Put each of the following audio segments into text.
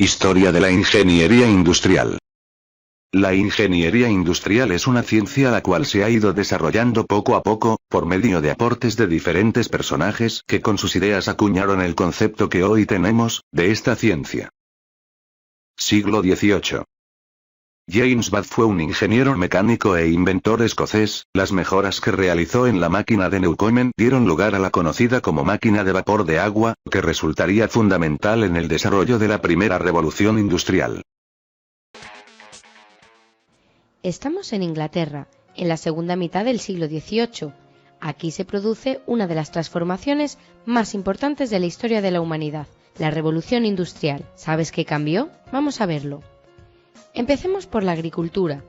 Historia de la ingeniería industrial. La ingeniería industrial es una ciencia la cual se ha ido desarrollando poco a poco, por medio de aportes de diferentes personajes que con sus ideas acuñaron el concepto que hoy tenemos, de esta ciencia. Siglo XVIII. James Watt fue un ingeniero mecánico e inventor escocés. Las mejoras que realizó en la máquina de Newcomen dieron lugar a la conocida como máquina de vapor de agua, que resultaría fundamental en el desarrollo de la primera revolución industrial. Estamos en Inglaterra, en la segunda mitad del siglo XVIII. Aquí se produce una de las transformaciones más importantes de la historia de la humanidad, la revolución industrial. ¿Sabes qué cambió? Vamos a verlo. Empecemos por la agricultura.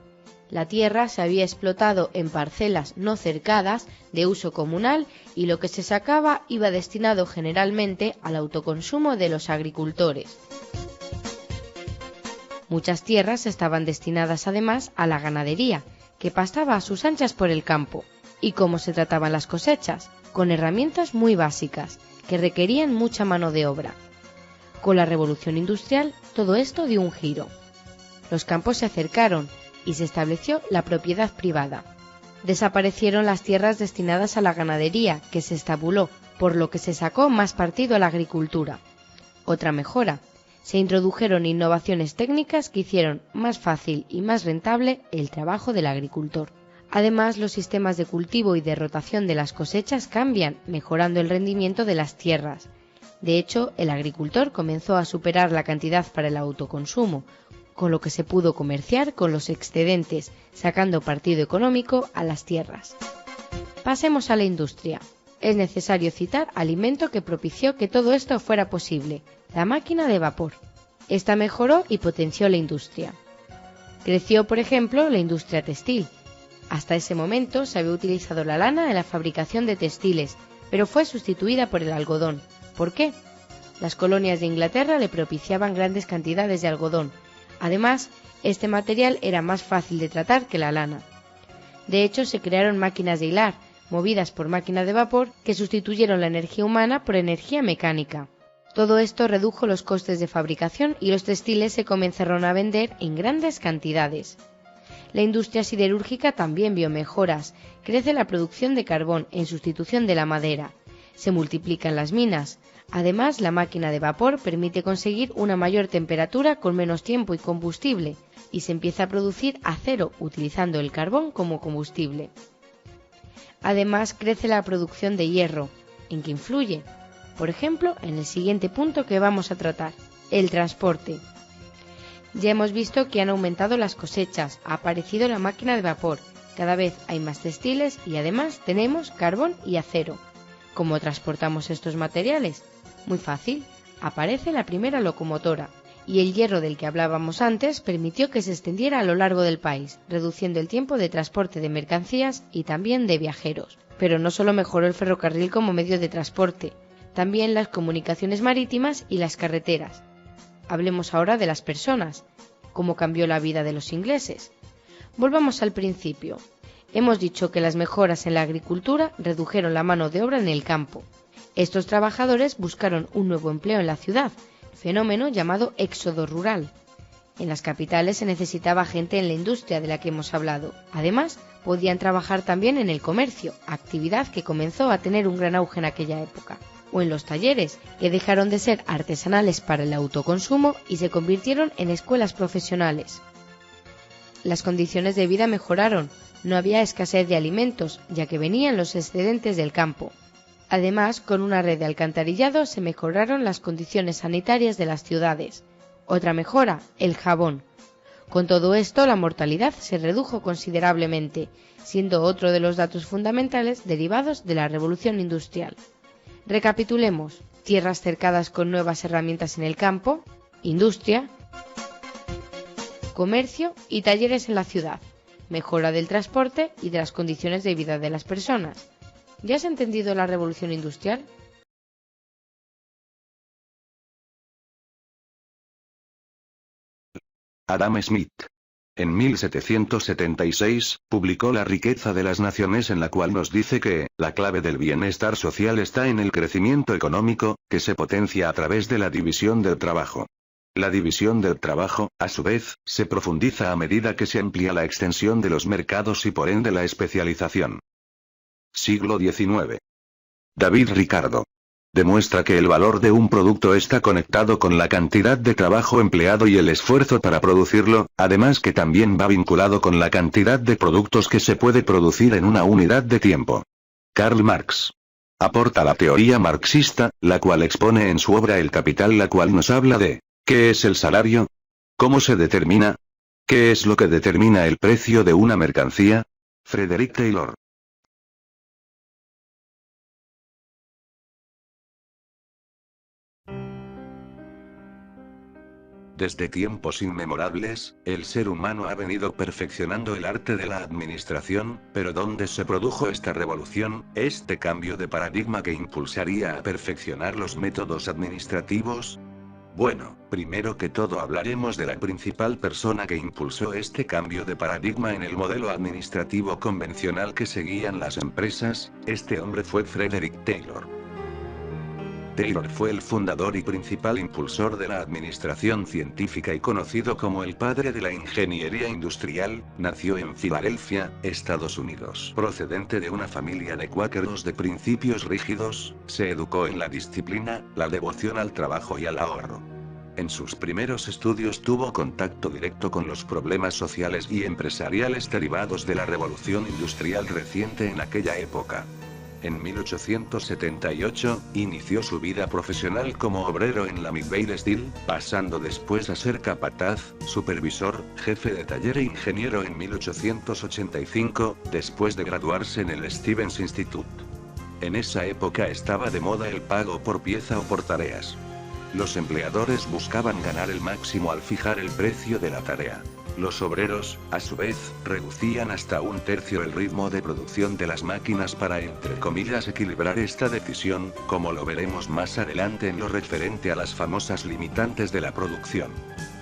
La tierra se había explotado en parcelas no cercadas, de uso comunal, y lo que se sacaba iba destinado generalmente al autoconsumo de los agricultores. Muchas tierras estaban destinadas además a la ganadería, que pastaba a sus anchas por el campo. ¿Y cómo se trataban las cosechas? Con herramientas muy básicas, que requerían mucha mano de obra. Con la revolución industrial, todo esto dio un giro. Los campos se acercaron y se estableció la propiedad privada. Desaparecieron las tierras destinadas a la ganadería, que se estabuló, por lo que se sacó más partido a la agricultura. Otra mejora: se introdujeron innovaciones técnicas que hicieron más fácil y más rentable el trabajo del agricultor. Además, los sistemas de cultivo y de rotación de las cosechas cambian, mejorando el rendimiento de las tierras. De hecho, el agricultor comenzó a superar la cantidad para el autoconsumo, con lo que se pudo comerciar con los excedentes, sacando partido económico a las tierras. Pasemos a la industria. Es necesario citar al invento que propició que todo esto fuera posible: la máquina de vapor. Esta mejoró y potenció la industria. Creció, por ejemplo, la industria textil. Hasta ese momento se había utilizado la lana en la fabricación de textiles, pero fue sustituida por el algodón. ¿Por qué? Las colonias de Inglaterra le propiciaban grandes cantidades de algodón. Además, este material era más fácil de tratar que la lana. De hecho, se crearon máquinas de hilar, movidas por máquina de vapor, que sustituyeron la energía humana por energía mecánica. Todo esto redujo los costes de fabricación y los textiles se comenzaron a vender en grandes cantidades. La industria siderúrgica también vio mejoras. Crece la producción de carbón en sustitución de la madera. Se multiplican las minas. Además, la máquina de vapor permite conseguir una mayor temperatura con menos tiempo y combustible, y se empieza a producir acero utilizando el carbón como combustible. Además, crece la producción de hierro. ¿En qué influye? Por ejemplo, en el siguiente punto que vamos a tratar: el transporte. Ya hemos visto que han aumentado las cosechas, ha aparecido la máquina de vapor, cada vez hay más textiles y además tenemos carbón y acero. ¿Cómo transportamos estos materiales? Muy fácil, aparece la primera locomotora, y el hierro del que hablábamos antes permitió que se extendiera a lo largo del país, reduciendo el tiempo de transporte de mercancías y también de viajeros. Pero no solo mejoró el ferrocarril como medio de transporte, también las comunicaciones marítimas y las carreteras. Hablemos ahora de las personas. ¿Cómo cambió la vida de los ingleses? Volvamos al principio. Hemos dicho que las mejoras en la agricultura redujeron la mano de obra en el campo. Estos trabajadores buscaron un nuevo empleo en la ciudad, fenómeno llamado éxodo rural. En las capitales se necesitaba gente en la industria de la que hemos hablado. Además, podían trabajar también en el comercio, actividad que comenzó a tener un gran auge en aquella época. O en los talleres, que dejaron de ser artesanales para el autoconsumo y se convirtieron en escuelas profesionales. Las condiciones de vida mejoraron. No había escasez de alimentos, ya que venían los excedentes del campo. Además, con una red de alcantarillado se mejoraron las condiciones sanitarias de las ciudades. Otra mejora: el jabón. Con todo esto, la mortalidad se redujo considerablemente, siendo otro de los datos fundamentales derivados de la revolución industrial. Recapitulemos: tierras cercadas con nuevas herramientas en el campo, industria, comercio y talleres en la ciudad, mejora del transporte y de las condiciones de vida de las personas. ¿Ya has entendido la revolución industrial? Adam Smith. En 1776, publicó La riqueza de las naciones, en la cual nos dice que, la clave del bienestar social está en el crecimiento económico, que se potencia a través de la división del trabajo. La división del trabajo, a su vez, se profundiza a medida que se amplía la extensión de los mercados y por ende la especialización. Siglo XIX. David Ricardo. Demuestra que el valor de un producto está conectado con la cantidad de trabajo empleado y el esfuerzo para producirlo, además que también va vinculado con la cantidad de productos que se puede producir en una unidad de tiempo. Karl Marx. Aporta la teoría marxista, la cual expone en su obra El Capital, la cual nos habla de ¿qué es el salario? ¿Cómo se determina? ¿Qué es lo que determina el precio de una mercancía? Frederick Taylor. Desde tiempos inmemorables, el ser humano ha venido perfeccionando el arte de la administración, pero ¿dónde se produjo esta revolución, este cambio de paradigma que impulsaría a perfeccionar los métodos administrativos? Bueno, primero que todo hablaremos de la principal persona que impulsó este cambio de paradigma en el modelo administrativo convencional que seguían las empresas. Este hombre fue Frederick Taylor. Taylor fue el fundador y principal impulsor de la administración científica y conocido como el padre de la ingeniería industrial. Nació en Filadelfia, Estados Unidos. Procedente de una familia de cuáqueros de principios rígidos, se educó en la disciplina, la devoción al trabajo y al ahorro. En sus primeros estudios tuvo contacto directo con los problemas sociales y empresariales derivados de la revolución industrial reciente en aquella época. En 1878, inició su vida profesional como obrero en la Midvale Steel, pasando después a ser capataz, supervisor, jefe de taller e ingeniero en 1885, después de graduarse en el Stevens Institute. En esa época estaba de moda el pago por pieza o por tareas. Los empleadores buscaban ganar el máximo al fijar el precio de la tarea. Los obreros, a su vez, reducían hasta un tercio el ritmo de producción de las máquinas para, entre comillas, equilibrar esta decisión, como lo veremos más adelante en lo referente a las famosas limitantes de la producción.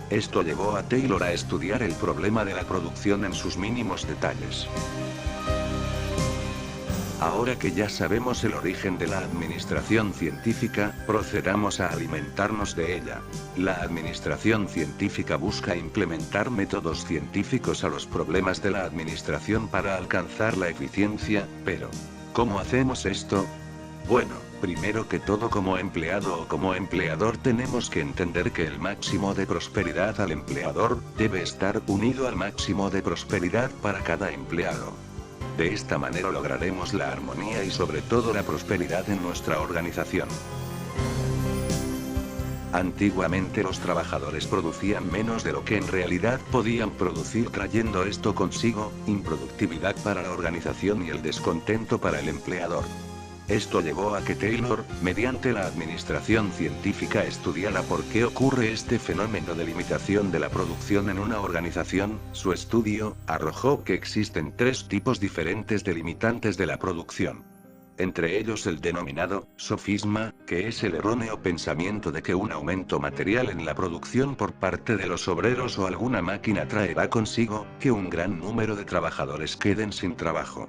Esto llevó a Taylor a estudiar el problema de la producción en sus mínimos detalles. Ahora que ya sabemos el origen de la administración científica, procedamos a alimentarnos de ella. La administración científica busca implementar métodos científicos a los problemas de la administración para alcanzar la eficiencia, pero ¿cómo hacemos esto? Bueno, primero que todo como empleado o como empleador tenemos que entender que el máximo de prosperidad al empleador debe estar unido al máximo de prosperidad para cada empleado. De esta manera lograremos la armonía y sobre todo la prosperidad en nuestra organización. Antiguamente los trabajadores producían menos de lo que en realidad podían producir, trayendo esto consigo improductividad para la organización y el descontento para el empleador. Esto llevó a que Taylor, mediante la administración científica, estudiara por qué ocurre este fenómeno de limitación de la producción en una organización. Su estudio arrojó que existen tres tipos diferentes de limitantes de la producción. Entre ellos el denominado sofisma, que es el erróneo pensamiento de que un aumento material en la producción por parte de los obreros o alguna máquina traerá consigo que un gran número de trabajadores queden sin trabajo.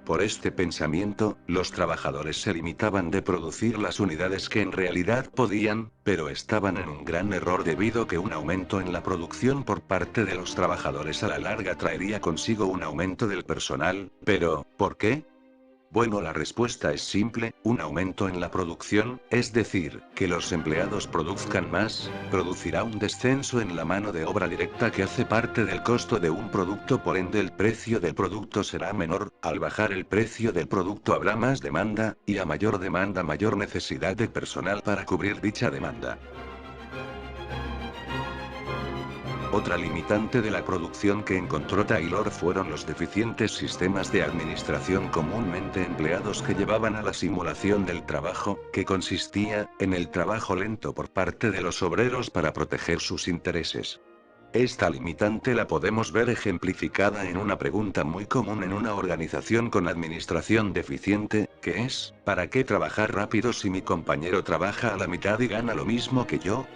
Por este pensamiento, los trabajadores se limitaban de producir las unidades que en realidad podían, pero estaban en un gran error debido a que un aumento en la producción por parte de los trabajadores a la larga traería consigo un aumento del personal. Pero, ¿por qué? Bueno, la respuesta es simple: un aumento en la producción, es decir, que los empleados produzcan más, producirá un descenso en la mano de obra directa que hace parte del costo de un producto, por ende el precio del producto será menor. Al bajar el precio del producto habrá más demanda, y a mayor demanda mayor necesidad de personal para cubrir dicha demanda. Otra limitante de la producción que encontró Taylor fueron los deficientes sistemas de administración comúnmente empleados que llevaban a la simulación del trabajo, que consistía en el trabajo lento por parte de los obreros para proteger sus intereses. Esta limitante la podemos ver ejemplificada en una pregunta muy común en una organización con administración deficiente, que es: ¿para qué trabajar rápido si mi compañero trabaja a la mitad y gana lo mismo que yo?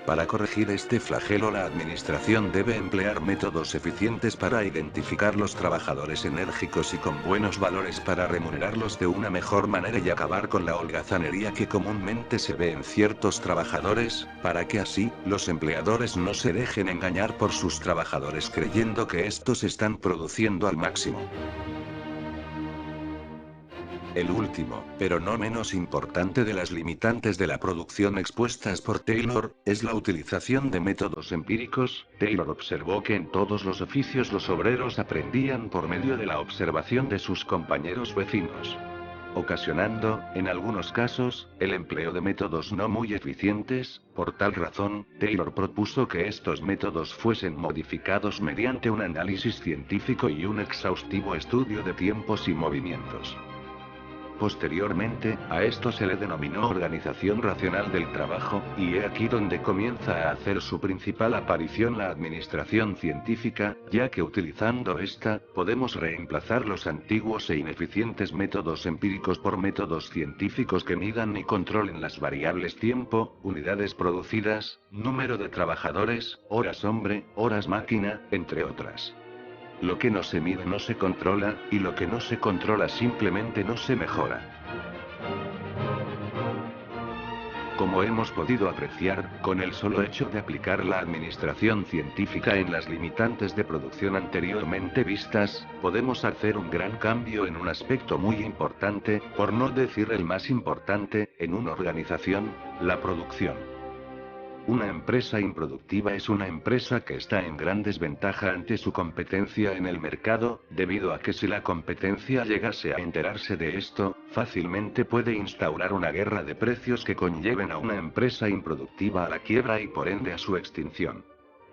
Para corregir este flagelo, la administración debe emplear métodos eficientes para identificar los trabajadores enérgicos y con buenos valores para remunerarlos de una mejor manera y acabar con la holgazanería que comúnmente se ve en ciertos trabajadores, para que así, los empleadores no se dejen engañar por sus trabajadores creyendo que estos están produciendo al máximo. El último, pero no menos importante de las limitantes de la producción expuestas por Taylor, es la utilización de métodos empíricos. Taylor observó que en todos los oficios los obreros aprendían por medio de la observación de sus compañeros vecinos, ocasionando, en algunos casos, el empleo de métodos no muy eficientes. Por tal razón, Taylor propuso que estos métodos fuesen modificados mediante un análisis científico y un exhaustivo estudio de tiempos y movimientos. Posteriormente, a esto se le denominó organización racional del trabajo, y he aquí donde comienza a hacer su principal aparición la administración científica, ya que utilizando esta, podemos reemplazar los antiguos e ineficientes métodos empíricos por métodos científicos que midan y controlen las variables tiempo, unidades producidas, número de trabajadores, horas hombre, horas máquina, entre otras. Lo que no se mide no se controla, y lo que no se controla simplemente no se mejora. Como hemos podido apreciar, con el solo hecho de aplicar la administración científica en las limitantes de producción anteriormente vistas, podemos hacer un gran cambio en un aspecto muy importante, por no decir el más importante, en una organización: la producción. Una empresa improductiva es una empresa que está en gran desventaja ante su competencia en el mercado, debido a que si la competencia llegase a enterarse de esto, fácilmente puede instaurar una guerra de precios que conlleven a una empresa improductiva a la quiebra y por ende a su extinción.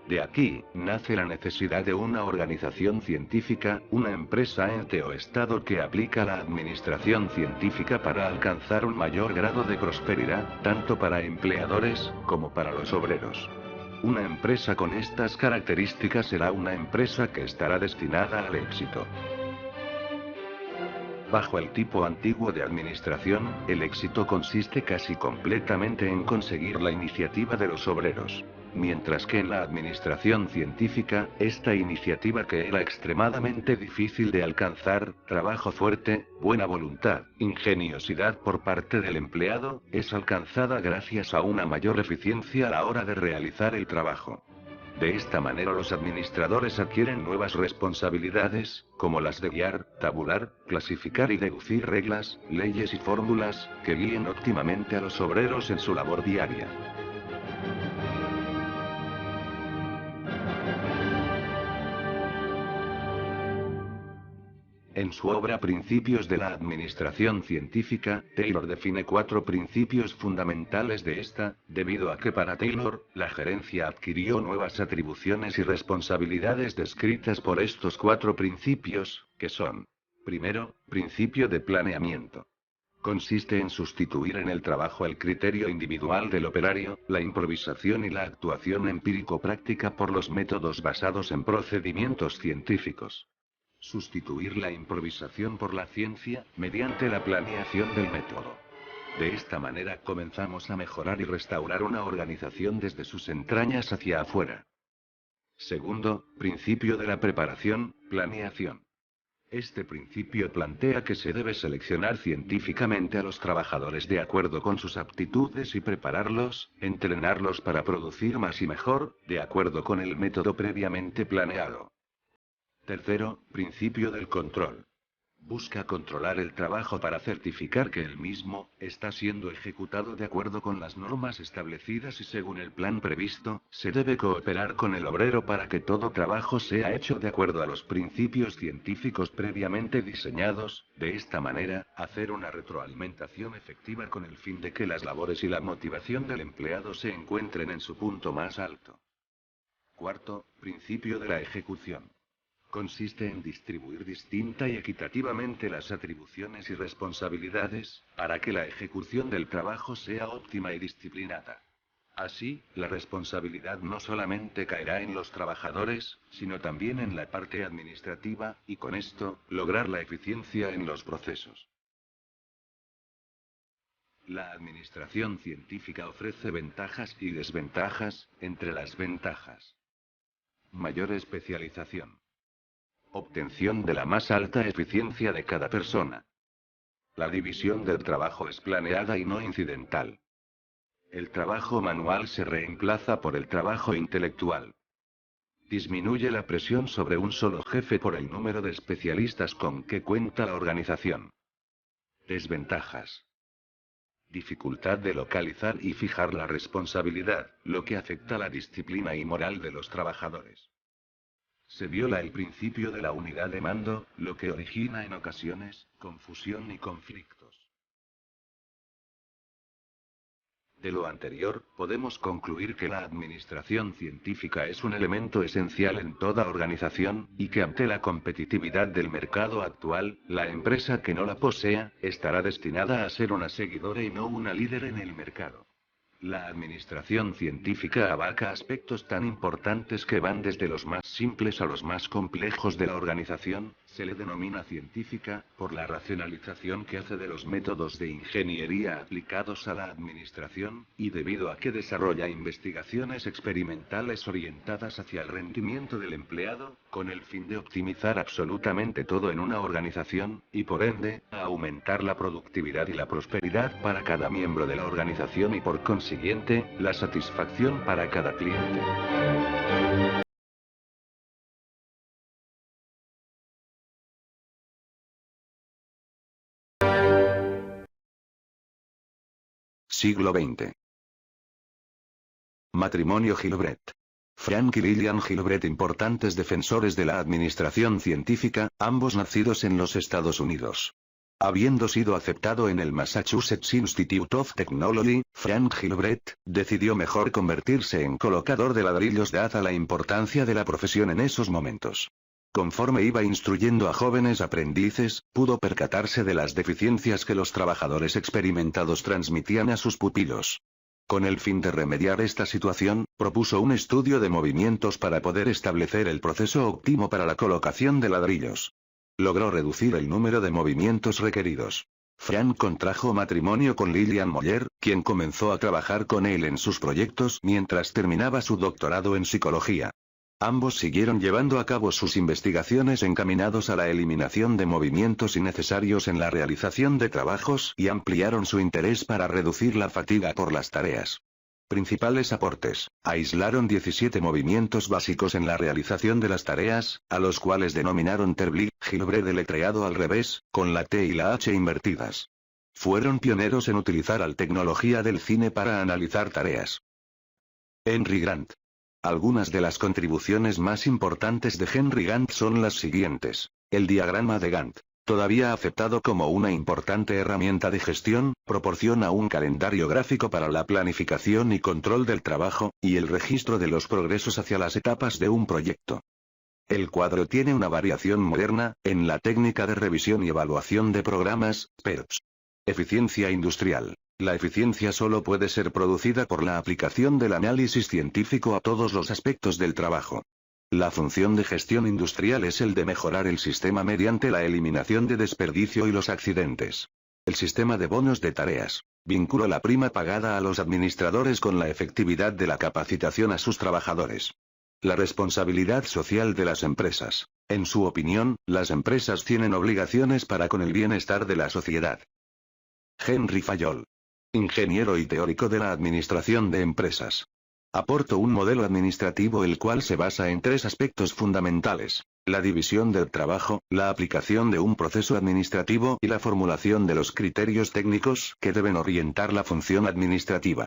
De aquí, nace la necesidad de una organización científica, una empresa ente o estado que aplica la administración científica para alcanzar un mayor grado de prosperidad, tanto para empleadores, como para los obreros. Una empresa con estas características será una empresa que estará destinada al éxito. Bajo el tipo antiguo de administración, el éxito consiste casi completamente en conseguir la iniciativa de los obreros. Mientras que en la administración científica, esta iniciativa, que era extremadamente difícil de alcanzar, trabajo fuerte, buena voluntad, ingeniosidad por parte del empleado, es alcanzada gracias a una mayor eficiencia a la hora de realizar el trabajo. De esta manera los administradores adquieren nuevas responsabilidades, como las de guiar, tabular, clasificar y deducir reglas, leyes y fórmulas, que guíen óptimamente a los obreros en su labor diaria. En su obra Principios de la Administración Científica, Taylor define 4 principios fundamentales de esta, debido a que para Taylor, la gerencia adquirió nuevas atribuciones y responsabilidades descritas por estos 4 principios, que son: primero, principio de planeamiento. Consiste en sustituir en el trabajo el criterio individual del operario, la improvisación y la actuación empírico-práctica por los métodos basados en procedimientos científicos. Sustituir la improvisación por la ciencia, mediante la planeación del método. De esta manera comenzamos a mejorar y restaurar una organización desde sus entrañas hacia afuera. Segundo, principio de la preparación, planeación. Este principio plantea que se debe seleccionar científicamente a los trabajadores de acuerdo con sus aptitudes y prepararlos, entrenarlos para producir más y mejor, de acuerdo con el método previamente planeado. Tercero, principio del control. Busca controlar el trabajo para certificar que el mismo está siendo ejecutado de acuerdo con las normas establecidas y según el plan previsto. Se debe cooperar con el obrero para que todo trabajo sea hecho de acuerdo a los principios científicos previamente diseñados. De esta manera, hacer una retroalimentación efectiva con el fin de que las labores y la motivación del empleado se encuentren en su punto más alto. Cuarto, principio de la ejecución. Consiste en distribuir distinta y equitativamente las atribuciones y responsabilidades, para que la ejecución del trabajo sea óptima y disciplinada. Así, la responsabilidad no solamente caerá en los trabajadores, sino también en la parte administrativa, y con esto, lograr la eficiencia en los procesos. La administración científica ofrece ventajas y desventajas. Entre las ventajas: mayor especialización. Obtención de la más alta eficiencia de cada persona. La división del trabajo es planeada y no incidental. El trabajo manual se reemplaza por el trabajo intelectual. Disminuye la presión sobre un solo jefe por el número de especialistas con que cuenta la organización. Desventajas: dificultad de localizar y fijar la responsabilidad, lo que afecta la disciplina y moral de los trabajadores. Se viola el principio de la unidad de mando, lo que origina en ocasiones confusión y conflictos. De lo anterior, podemos concluir que la administración científica es un elemento esencial en toda organización, y que ante la competitividad del mercado actual, la empresa que no la posea, estará destinada a ser una seguidora y no una líder en el mercado. La administración científica abarca aspectos tan importantes que van desde los más simples a los más complejos de la organización. Se le denomina científica, por la racionalización que hace de los métodos de ingeniería aplicados a la administración, y debido a que desarrolla investigaciones experimentales orientadas hacia el rendimiento del empleado, con el fin de optimizar absolutamente todo en una organización, y por ende, a aumentar la productividad y la prosperidad para cada miembro de la organización y por consiguiente, la satisfacción para cada cliente. Siglo XX. Matrimonio Gilbert. Frank y Lillian Gilbert, importantes defensores de la administración científica, ambos nacidos en los Estados Unidos. Habiendo sido aceptado en el Massachusetts Institute of Technology, Frank Gilbert decidió mejor convertirse en colocador de ladrillos dada la importancia de la profesión en esos momentos. Conforme iba instruyendo a jóvenes aprendices, pudo percatarse de las deficiencias que los trabajadores experimentados transmitían a sus pupilos. Con el fin de remediar esta situación, propuso un estudio de movimientos para poder establecer el proceso óptimo para la colocación de ladrillos. Logró reducir el número de movimientos requeridos. Frank contrajo matrimonio con Lillian Moller, quien comenzó a trabajar con él en sus proyectos mientras terminaba su doctorado en psicología. Ambos siguieron llevando a cabo sus investigaciones encaminados a la eliminación de movimientos innecesarios en la realización de trabajos y ampliaron su interés para reducir la fatiga por las tareas. Principales aportes: aislaron 17 movimientos básicos en la realización de las tareas, a los cuales denominaron Terblick, Gilbert deletreado al revés, con la T y la H invertidas. Fueron pioneros en utilizar la tecnología del cine para analizar tareas. Henry Grant. Algunas de las contribuciones más importantes de Henry Gantt son las siguientes. El diagrama de Gantt, todavía aceptado como una importante herramienta de gestión, proporciona un calendario gráfico para la planificación y control del trabajo, y el registro de los progresos hacia las etapas de un proyecto. El cuadro tiene una variación moderna, en la técnica de revisión y evaluación de programas, PERPS. Eficiencia industrial. La eficiencia solo puede ser producida por la aplicación del análisis científico a todos los aspectos del trabajo. La función de gestión industrial es el de mejorar el sistema mediante la eliminación de desperdicio y los accidentes. El sistema de bonos de tareas. Vincula la prima pagada a los administradores con la efectividad de la capacitación a sus trabajadores. La responsabilidad social de las empresas. En su opinión, las empresas tienen obligaciones para con el bienestar de la sociedad. Henry Fayol. Ingeniero y teórico de la administración de empresas. Aportó un modelo administrativo el cual se basa en 3 aspectos fundamentales: la división del trabajo, la aplicación de un proceso administrativo y la formulación de los criterios técnicos que deben orientar la función administrativa.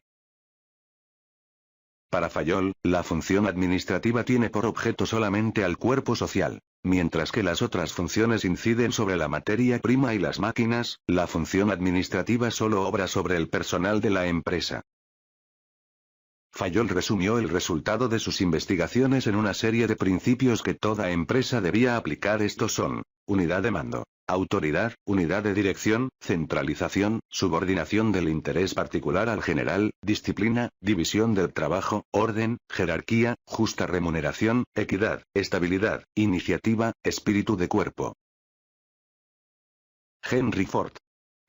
Para Fayol, la función administrativa tiene por objeto solamente al cuerpo social. Mientras que las otras funciones inciden sobre la materia prima y las máquinas, la función administrativa solo obra sobre el personal de la empresa. Fayol resumió el resultado de sus investigaciones en una serie de principios que toda empresa debía aplicar. Estos son: unidad de mando, autoridad, unidad de dirección, centralización, subordinación del interés particular al general, disciplina, división del trabajo, orden, jerarquía, justa remuneración, equidad, estabilidad, iniciativa, espíritu de cuerpo. Henry Ford.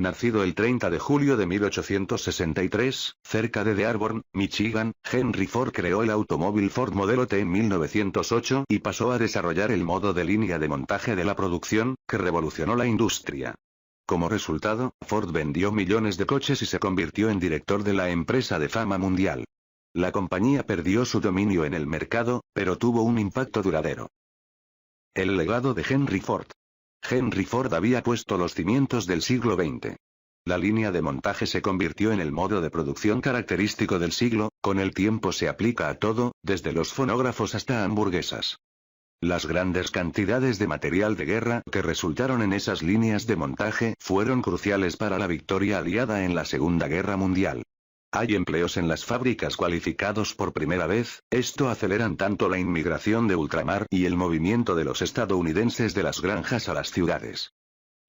Nacido el 30 de julio de 1863, cerca de Dearborn, Michigan, Henry Ford creó el automóvil Ford Modelo T en 1908 y pasó a desarrollar el modo de línea de montaje de la producción, que revolucionó la industria. Como resultado, Ford vendió millones de coches y se convirtió en director de la empresa de fama mundial. La compañía perdió su dominio en el mercado, pero tuvo un impacto duradero. El legado de Henry Ford. Henry Ford había puesto los cimientos del siglo XX. La línea de montaje se convirtió en el modo de producción característico del siglo, con el tiempo se aplica a todo, desde los fonógrafos hasta hamburguesas. Las grandes cantidades de material de guerra que resultaron en esas líneas de montaje fueron cruciales para la victoria aliada en la Segunda Guerra Mundial. Hay empleos en las fábricas cualificados por primera vez, esto aceleran tanto la inmigración de ultramar y el movimiento de los estadounidenses de las granjas a las ciudades.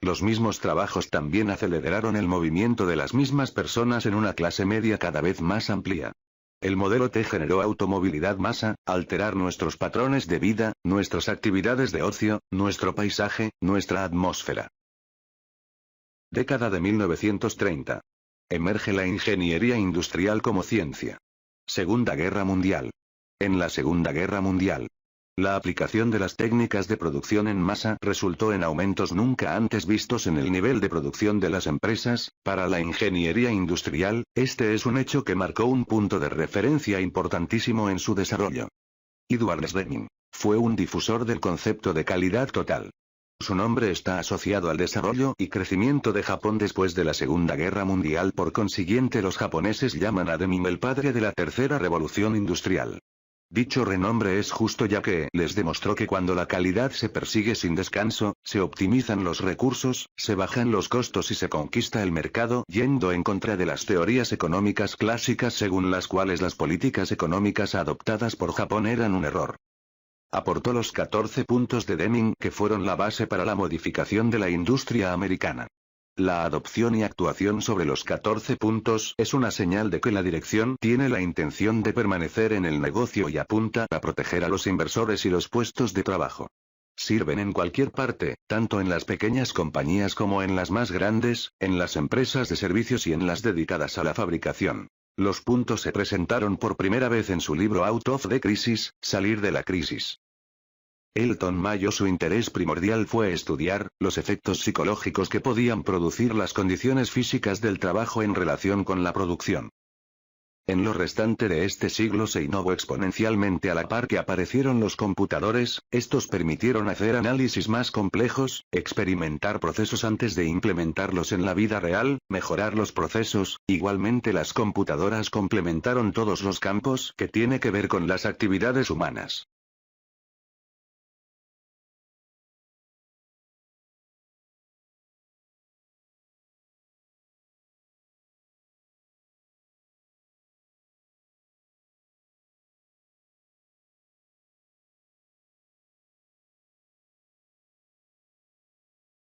Los mismos trabajos también aceleraron el movimiento de las mismas personas en una clase media cada vez más amplia. El modelo T generó automovilidad masa, alterar nuestros patrones de vida, nuestras actividades de ocio, nuestro paisaje, nuestra atmósfera. Década de 1930. Emerge la ingeniería industrial como ciencia. Segunda Guerra Mundial. En la Segunda Guerra Mundial, la aplicación de las técnicas de producción en masa resultó en aumentos nunca antes vistos en el nivel de producción de las empresas. Para la ingeniería industrial, este es un hecho que marcó un punto de referencia importantísimo en su desarrollo. Edward Deming fue un difusor del concepto de calidad total. Su nombre está asociado al desarrollo y crecimiento de Japón después de la Segunda Guerra Mundial, por consiguiente los japoneses llaman a Deming el padre de la tercera revolución industrial. Dicho renombre es justo ya que les demostró que cuando la calidad se persigue sin descanso, se optimizan los recursos, se bajan los costos y se conquista el mercado, yendo en contra de las teorías económicas clásicas según las cuales las políticas económicas adoptadas por Japón eran un error. Aportó los 14 puntos de Deming que fueron la base para la modificación de la industria americana. La adopción y actuación sobre los 14 puntos es una señal de que la dirección tiene la intención de permanecer en el negocio y apunta a proteger a los inversores y los puestos de trabajo. Sirven en cualquier parte, tanto en las pequeñas compañías como en las más grandes, en las empresas de servicios y en las dedicadas a la fabricación. Los puntos se presentaron por primera vez en su libro Out of the Crisis, Salir de la Crisis. Elton Mayo su interés primordial fue estudiar los efectos psicológicos que podían producir las condiciones físicas del trabajo en relación con la producción. En lo restante de este siglo se innovó exponencialmente a la par que aparecieron los computadores. Estos permitieron hacer análisis más complejos, experimentar procesos antes de implementarlos en la vida real, mejorar los procesos. Igualmente las computadoras complementaron todos los campos que tiene que ver con las actividades humanas.